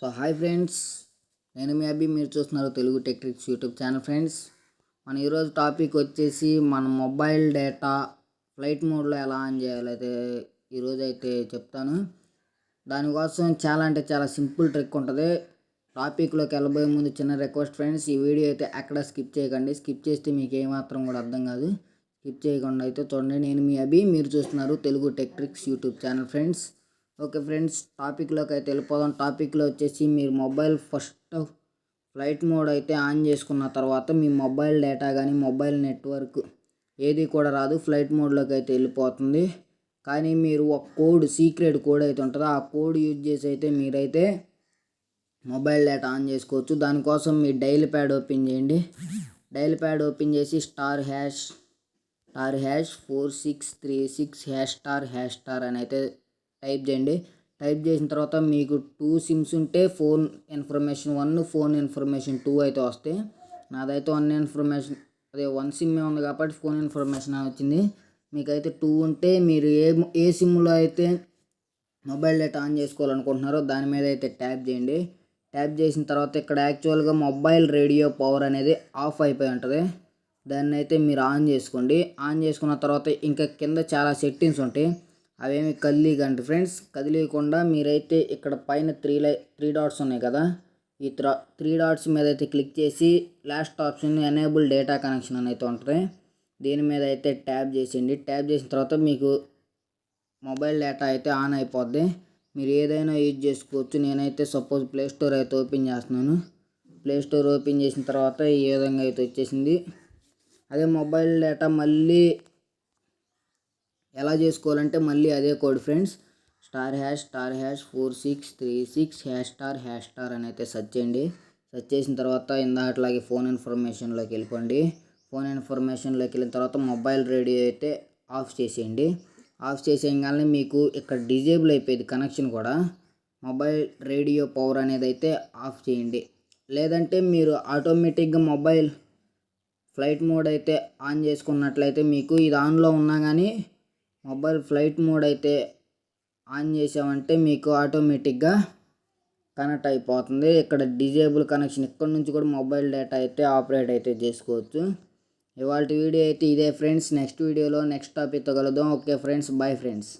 So hi friends, నేను మీ అభి. మీరు చూస్తున్నారు Telugu tech tricks YouTube channel. Friends, మన ఈరోజు టాపిక్ వచ్చేసి మన మొబైల్ డేటా ఫ్లైట్ మోడ్లో ఎలా ఆన్ చేయాలైతే ఈరోజు అయితే చెప్తాను. దానికోసం చాలా సింపుల్ ట్రిక్ ఉంటుంది. టాపిక్లోకి వెళ్ళబోయే ముందు చిన్న రిక్వెస్ట్ ఫ్రెండ్స్, ఈ వీడియో అయితే ఎక్కడ స్కిప్ చేయకండి. స్కిప్ చేస్తే మీకు ఏమాత్రం కూడా అర్థం కాదు. స్కిప్ చేయకుండా అయితే చూడండి. నేను మీ అభి, మీరు చూస్తున్నారు Telugu tech tricks YouTube channel. Friends, okay friends, టాపిక్లోకి అయితే వెళ్ళిపోదాం. టాపిక్లో వచ్చేసి మీరు మొబైల్ ఫస్ట్ ఫ్లైట్ మోడ్ అయితే ఆన్ చేసుకున్న తర్వాత మీ మొబైల్ డేటా కానీ మొబైల్ నెట్వర్క్ ఏది కూడా రాదు, ఫ్లైట్ మోడ్లోకి అయితే వెళ్ళిపోతుంది. కానీ మీరు ఒక కోడ్, సీక్రెట్ కోడ్ అయితే ఉంటుందో ఆ కోడ్ యూజ్ చేసి అయితే మీరైతే మొబైల్ డేటా ఆన్ చేసుకోవచ్చు. దానికోసం మీ డైల్ ప్యాడ్ ఓపెన్ చేయండి. డైల్ ప్యాడ్ ఓపెన్ చేసి స్టార్ హ్యాష్ 4636 ### అని అయితే టైప్ చేయండి. టైప్ చేసిన తర్వాత మీకు 2 సిమ్స్ ఉంటే ఫోన్ ఇన్ఫర్మేషన్ 1, ఫోన్ ఇన్ఫర్మేషన్ 2 అయితే వస్తాయి. నాదైతే 1 సిమ్ ఉంది కాబట్టి ఫోన్ ఇన్ఫర్మేషన్ వచ్చింది. మీకైతే 2 ఉంటే మీరు ఏ సిమ్లో అయితే మొబైల్ డేటా ఆన్ చేసుకోవాలనుకుంటున్నారో దాని మీద అయితే ట్యాప్ చేయండి. ట్యాప్ చేసిన తర్వాత ఇక్కడ యాక్చువల్గా మొబైల్ రేడియో పవర్ అనేది ఆఫ్ అయిపోయి ఉంటుంది. దాన్ని అయితే మీరు ఆన్ చేసుకోండి. ఆన్ చేసుకున్న తర్వాత ఇంకా కింద చాలా సెట్టింగ్స్ ఉంటాయి, అవేమి కదిలీకండి ఫ్రెండ్స్. కదిలీయకుండా మీరైతే ఇక్కడ పైన త్రీ డాట్స్ ఉన్నాయి కదా, ఈ 3 డాట్స్ మీద అయితే క్లిక్ చేసి last option enable data connection అని అయితే ఉంటుంది. దీని మీద అయితే ట్యాప్ చేసేయండి. ట్యాప్ చేసిన తర్వాత మీకు మొబైల్ డేటా అయితే ఆన్ అయిపోద్ది. మీరు ఏదైనా యూజ్ చేసుకోవచ్చు. నేనైతే సపోజ్ ప్లే స్టోర్ అయితే ఓపెన్ చేస్తున్నాను. ప్లే స్టోర్ ఓపెన్ చేసిన తర్వాత ఈ విధంగా అయితే వచ్చేసింది. అదే మొబైల్ డేటా మళ్ళీ ఎలా చేసుకోవాలంటే మళ్ళీ అదే కోడ్ ఫ్రెండ్స్, *#4636 ### అని అయితే సెర్చ్ చేయండి. సెర్చ్ చేసిన తర్వాత ఇందాకట్లాగే ఫోన్ ఇన్ఫర్మేషన్లోకి వెళ్ళిపోండి. ఫోన్ ఇన్ఫర్మేషన్లోకి వెళ్ళిన తర్వాత మొబైల్ రేడియో అయితే ఆఫ్ చేసేయండి. ఆఫ్ చేసేయగానే మీకు ఇక్కడ డిజేబుల్ అయిపోయింది కనెక్షన్ కూడా. మొబైల్ రేడియో పవర్ అనేది అయితే ఆఫ్ చేయండి. లేదంటే మీరు ఆటోమేటిక్గా మొబైల్ ఫ్లైట్ మోడ్ అయితే ఆన్ చేసుకున్నట్లయితే మీకు ఇది ఆన్లో ఉన్నా కానీ మొబైల్ ఫ్లైట్ మోడ్ అయితే ఆన్ చేసామంటే మీకు ఆటోమేటిక్గా కనెక్ట్ అయిపోతుంది. ఇక్కడ డిజేబుల్ కనెక్షన్, ఇక్కడ నుంచి కూడా మొబైల్ డేటా అయితే ఆపరేట్ అయితే చేసుకోవచ్చు. ఇవాళ వీడియో అయితే ఇదే ఫ్రెండ్స్. నెక్స్ట్ వీడియోలో నెక్స్ట్ టాపిక్తో కలుద్దాం. Okay friends, bye friends.